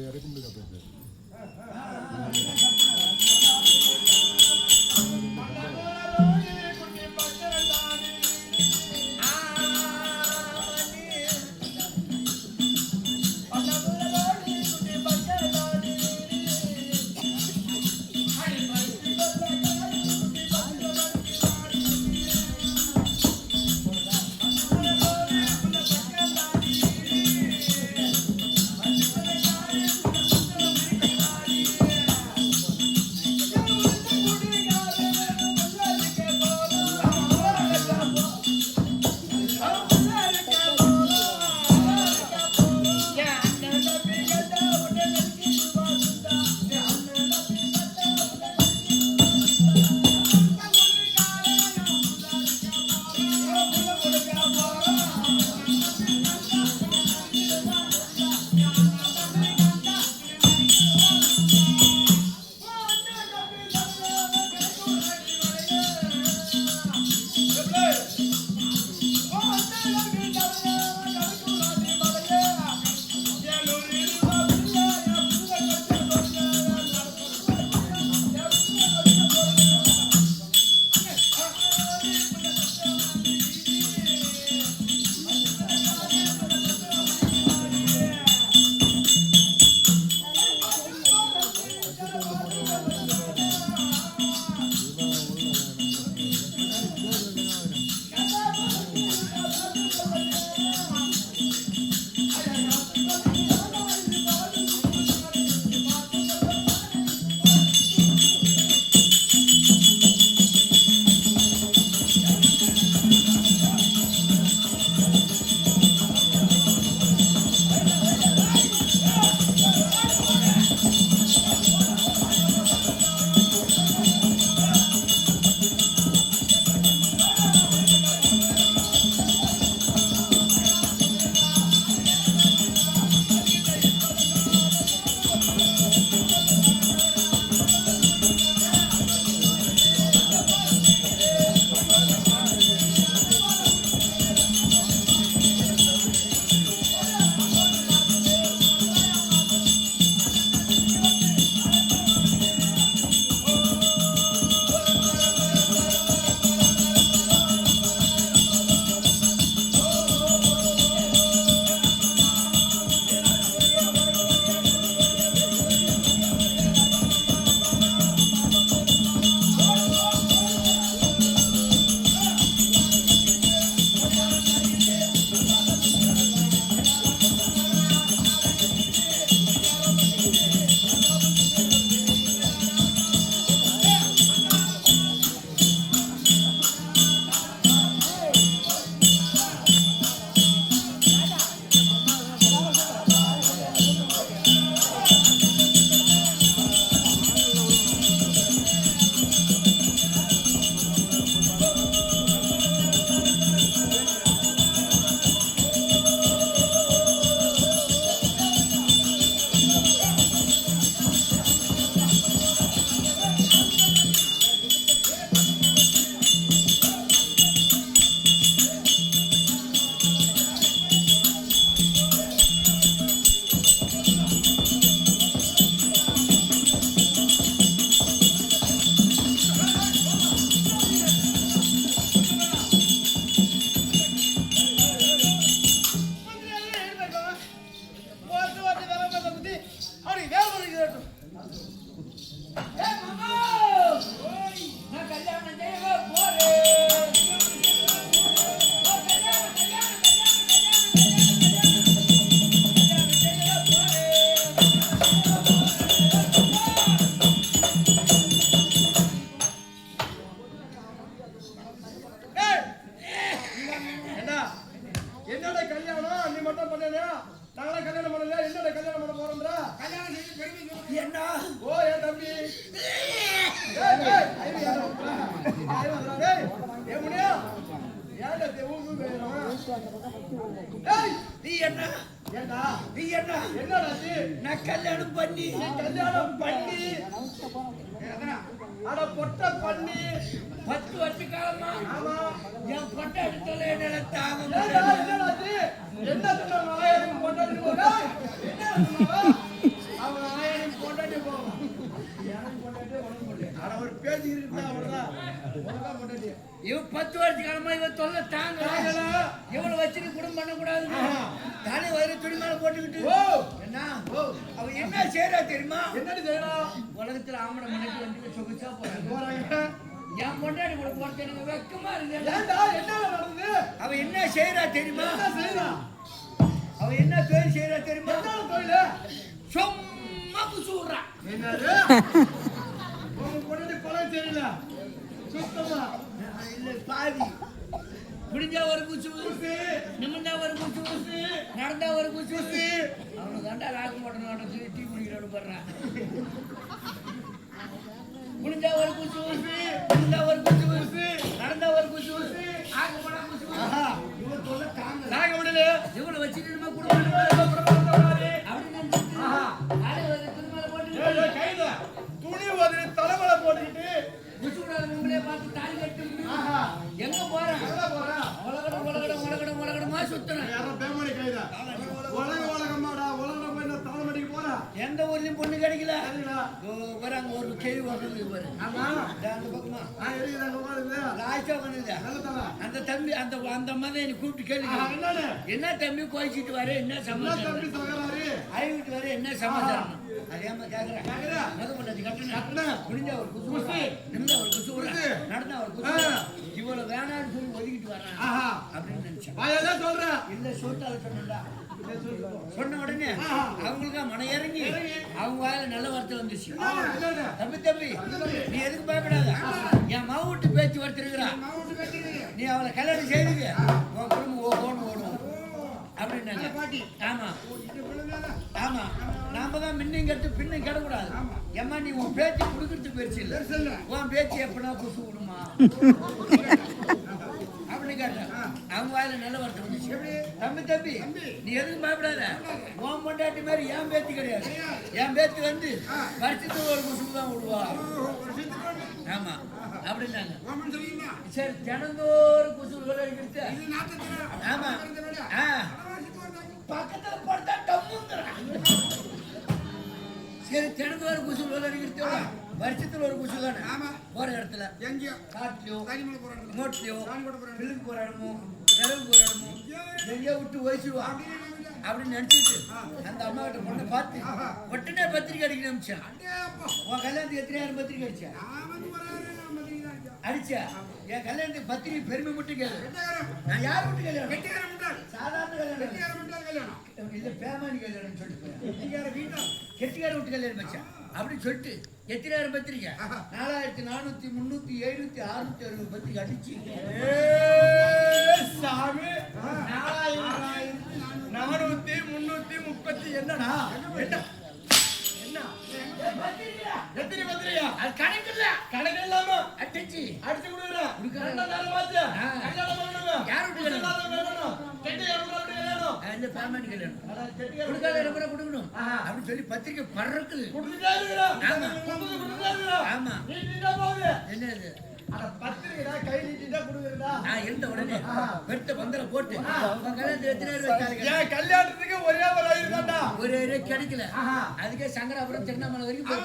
இறக்க முடியாது. போட்டுக்கிட்டு என்ன அவ என்ன செய்யறா தெரியுமா? என்னடி செய்யணும்? உலகத்துல ஆம்பளை மனைவி வந்து சொகுசா போறாங்க. என் பொண்டாடி கூட போறது எனக்கு வெக்கமா இருக்கு. என்ன நடந்தது? அவ என்ன செய்யறா தெரியுமா? அவ என்ன தொழில் செய்யறா தெரியுமா? தொழில் சும்மா குசுறா. என்னது? உங்க பொண்டாடி கொலை செய்யல சுத்தமா இல்ல பாதி முடிஞ்சா ஒரு குசு நிமிந்தா ஒரு குசு நடந்தா ஒரு குசு. அவனுக்கு தாண்டா ராக மாட்டேன்னு சொல்லி டீ குடிக்கிறோன்னு போடுறான். முடிஞ்சா ஒரு குசு நிமிந்தா ஒரு குசு நடந்தா ஒரு குசு ஆக போனா குசு. இவன் சொல்ல தாங்க ராக முடியல. இவனை வச்சுட்டு நம்ம குடும்பம் அப்படின்னு திருமலை போட்டு கையில துணி வந்து தலைமலை போட்டுக்கிட்டு உங்களே பார்த்து தாலி கட்டு எங்க போறேன் உலகடமா சுத்தணும். எந்த ஊர்லயும் பொண்ணு கிடைக்கல. அங்க ஒரு கேள்வி வருது பாரு. அந்த பக்கமா அந்த தம்பி அந்த அந்த மாதிரி எனக்கு கூப்பிட்டு கேள்வி என்ன தம்பி கோயிச்சிட்டு வர என்ன சமாச்சாரம் ஐவிட்டு வர என்ன சமாச்சாரம் அறியாம கேக்குறேன். முடிஞ்ச ஒரு குசு நிமிந்தா ஒரு குசு நடந்தா ஒரு குசு இவ்வளவு வேணான்னு சொல்லி ஒதுக்கிட்டு வர்றான் அப்படின்னு நினைச்சேன். சொல்றேன் இல்ல சொல்லிட்டால சொன்னா சொன்ன உடனே அவங்களுக்கு மன இறங்கி அவங்க வாயில நல்ல வார்த்தை வந்துச்சு. தம்பி தம்பி நீ எதுக்கு பயப்படாத, என் மாவு விட்டு பேச்சு வர்த்திருக்கிறா, நீ அவளை கல்யாணம் செய்துங்க உன் குடும்பம் ஓடும் அப்படின்னாங்க. ஆமா ஆமா நாம தான் முன்னையும் கட்டு பின்னையும் கிடக்கூடாது. ஏமா நீ உன் பேச்சு கொடுக்கறதுக்கு பெருசு இல்லை, உன் பேச்சு எப்படின்னா குசு விடுமா அப்படின்னு கேட்டேன். அவங்க வாயில நல்ல வார்த்தை வந்துச்சு. தம்பி தம்பி நீ எதுவும் பயப்படாத, உன் பொண்டாட்டி மாதிரி என் பேச்சு கிடையாது. என் பேச்சு வந்து வருஷத்துக்கு ஒரு குசு தான் விடுவா. ஆமா அப்படின்னாங்க. சரி தினந்தோறும் குசு விளையாடுறது. ஆமா பக்கத்துல படுத்தா டம்முங்கிறான். சரி தினந்தோறும் குசு விளையாடுறது வருஷத்துல ஒரு குசு தானே. போற இடத்துல எங்கேயோ காட்டுலயோ மோட்லயோ பிள்ளைக்கு போற இடமோ நிலவு போற இடமோ எங்கேயோ விட்டு வயசுடுவா அப்படின்னு நினைச்சிட்டு அந்த அம்மா கிட்ட பொண்ணை பார்த்து உடனே பத்திரிக்கை அடிக்க நினைச்சான். உன் கல்யாணத்துக்கு எத்தனையாயிரம் பத்திரிக்கை அடிச்சா அடிச்சா? என் கல்யாணத்துக்கு பத்திரிகை பெருமை மட்டும் கேளு. நான் யார் விட்டு கல்யாணம்? சாதாரண கல்யாணம் இல்ல பேமானி கல்யாணம் சொல்லிட்டு கெட்டிக்கார விட்டு கல்யாணம் வச்சேன் அப்படின்னு சொல்லிட்டு எத்தனாயிரம் பத்திரிக்கை 4400 300 700 660 பத்திரிக்கை அடிச்சு சாமி 400 330 என்னடா என்ன எத்தனை பத்திரியா? அது கணக்கு இல்ல, கணக்கு இல்லாம அடிச்சு கொடுக்குறேன். கல்யாணம் பண்ணணும். யார் விட்டு கல்யாணம்? இந்த பேமெண்ட் கல்யாணம் கொடுக்காத இடத்துல கொடுக்கணும் அப்படின்னு சொல்லி பத்திரிக்கை பறக்குது. ஆமா என்னது பத்திரிக்கை கை நீட்டிட்டா கொடுக்குறதா? நான் இருந்த உடனே பெருத்த பந்தல போட்டு கல்யாணத்துக்கு ஒரே ஒரு ஆயிருந்தாண்டா ஒரு ஏரியா கிடைக்கல. அதுக்கே சங்கராபுரம் திருவண்ணாமலை வரைக்கும் போய்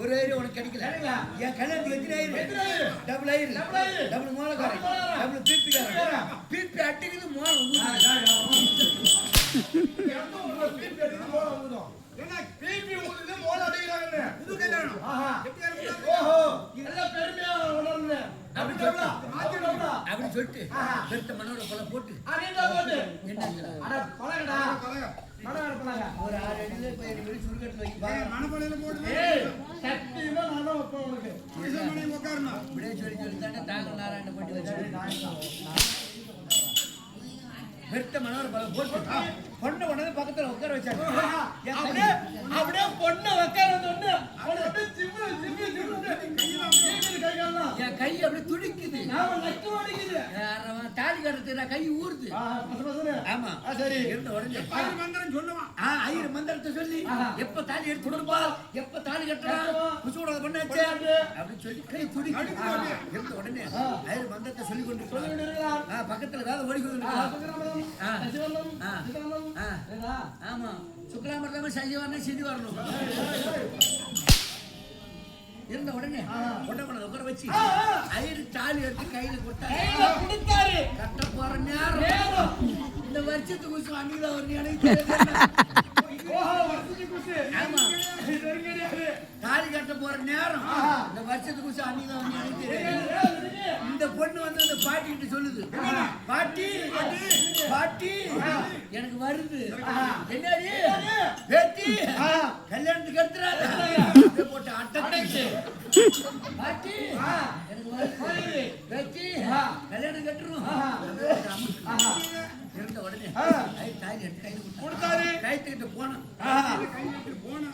ஒரு ஏரியா உனக்கு கிடைக்கல. என் கல்யாணத்துக்கு எத்தனை ஆயிரம்? டபுள் ஆயிரம், டபுள் மோளக்காரன், டபுள் பிபிக்காரன். பிபி அட்டிக்குது மோளம் அப்படின்னு சொல்லிட்டு பெருத்த மனோட கொலை போட்டு ஒரு 6 அடியில போய் சுருக்கட்டு இப்படியே சொல்லி சொல்லி தானே தாக்கல் நாராயண பண்ணி வச்சு பெருத்த மனோட கொலை போட்டு பொண்ணை உடனே பக்கத்துல உட்கார வச்சாங்க. அப்படியே பொண்ணை உட்கார என் கை அப்படி துடிக்குது, தாலி கட்டுறது கை ஊறுது. ஆமா சரி இருந்த உடனே ஆயிரம் மந்திரத்தை சொல்லி எப்ப தாலி எடுத்து கொடுப்பா, எப்ப தாலி கட்டலாம் குசூட பண்ணாச்சு அப்படின்னு சொல்லி கை துடிக்குது. இருந்த உடனே ஆயிரம் மந்திரத்தை சொல்லி கொண்டு பக்கத்துல வேலை ஓடி கொண்டு ஆமா சுக்லாமர்த்தமா சைவம் செஞ்சு வரணும். இருந்த உடனே கொண்டை உட்கார வச்சு ஐயரு தாலி எடுத்து கையில கொடுத்தாரு கட்ட போற நேரம் இந்த வருஷத்துக்கு குசு அன்னைக்கு ஒரு எனக்கு ஆமா தாலி கட்ட போற நேரம் இந்த வருஷத்துக்கு குசு அன்னைக்கு தான் எனக்கு இந்த பொண்ணு வந்து அந்த பாட்டி கிட்ட சொல்லுது பாட்டி பாட்டி எனக்கு வருது என்னடி பேட்டி கல்யாணத்துக்கு எடுத்துறாங்க போட்டு அட்டை பாட்டி எனக்கு வருது பேட்டி கல்யாணம் கட்டுறோம் இருந்த உடனே தாலி எடுத்து கையில கொடுத்தாரு கைத்துக்கிட்ட போனோம்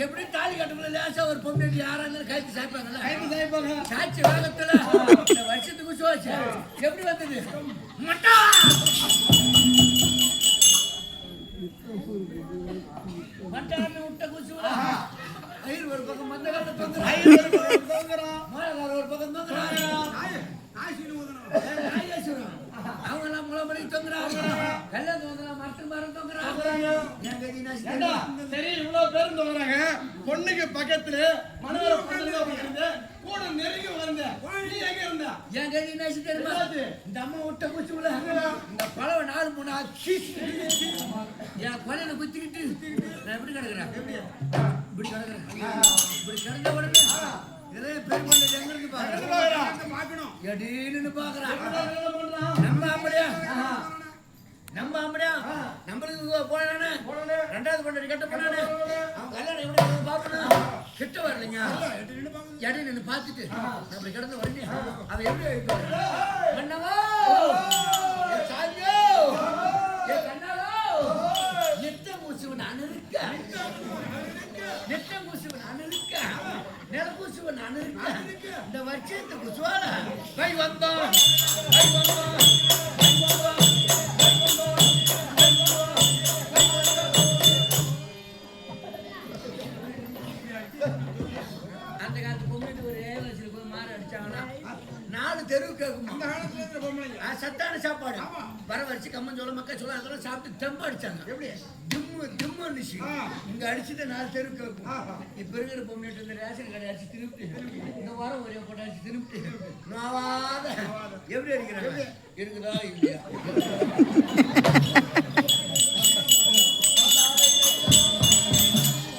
எப்படி தாலி கட்டுறதுல லேசா ஒரு பொண்ணு யாரா இருந்தாலும் கைத்து சாய்ப்பாங்கல்ல சாட்சி வேகத்துல இந்த வருஷத்துக்கு சோச்சு எப்படி வந்தது மட்டா மட்டான்னு விட்ட குசுவா ஐயர் ஒரு பக்கம் மந்த கால தொங்குறான் மாலகார ஒரு பக்கம் தொங்குறான் அவங்க எல்லாம் முளமணி தொங்குறாங்க கல்யாணம் வந்து மரத்து மரம் தொங்குறாங்க சரி இவ்வளவு பேரும் தொங்குறாங்க பொண்ணுக்கு பக்கத்துல மனோர கூட நெருங்கி வந்த நீ எங்க இருந்த என் கை நாசி தெரியுமா இந்த அம்மா விட்ட குச்சுல இந்த பழவ 4-3 ஆச்சு என் கொலையில குத்திக்கிட்டு நான் எப்படி கிடக்குறேன் இப்படி கிடக்குறேன் இப்படி கிடந்த உடனே இதே பேர் கொண்டு எங்க இருந்து பாக்கணும் எடின்னு பாக்குறான் நம்ம அப்படியா நம்மளுக்கு போனானே ரெண்டாவது கொண்டாடி கட்ட போனானே அவன் கல்யாணம் எப்படி பாக்கணும் கிட்ட வரலைங்க எடை நின்று பார்த்துட்டு அப்படி கிடந்து உடனே அவன் எப்படி மன்னவோ சாமியோ கண்ணாவோ நெத்த மூசுவன் அனுருக்க நெத்த மூசுவன் அனுருக்க நெல பூசுவன் அனுருக்க இந்த வருஷத்துக்கு சுவால கை வந்தோம் கை வந்தோம் அந்த காலத்து பொம்மைக்கு ஒரு 7 லட்சம் போய் மாற அடிச்சாங்கன்னா 4 தெருவுக்கு சத்தான சாப்பாடு வர வச்சு கம்மஞ்சோள மக்கள் சொல்ல அதெல்லாம் சாப்பிட்டு தெம்ப அடிச்சாங்க எப்படி திம்மு அடிச்சு இங்க அடிச்சுட்டு 4 தெருவுக்கு இருக்கும் இப்ப இருக்கிற பொம்மைட்டு இந்த ரேஷன் கடை அடிச்சு திருப்பி இந்த வாரம் ஒரே போட்டு அடிச்சு திருப்பி நாவாத எப்படி அடிக்கிறாங்க இருக்குதா இல்லையா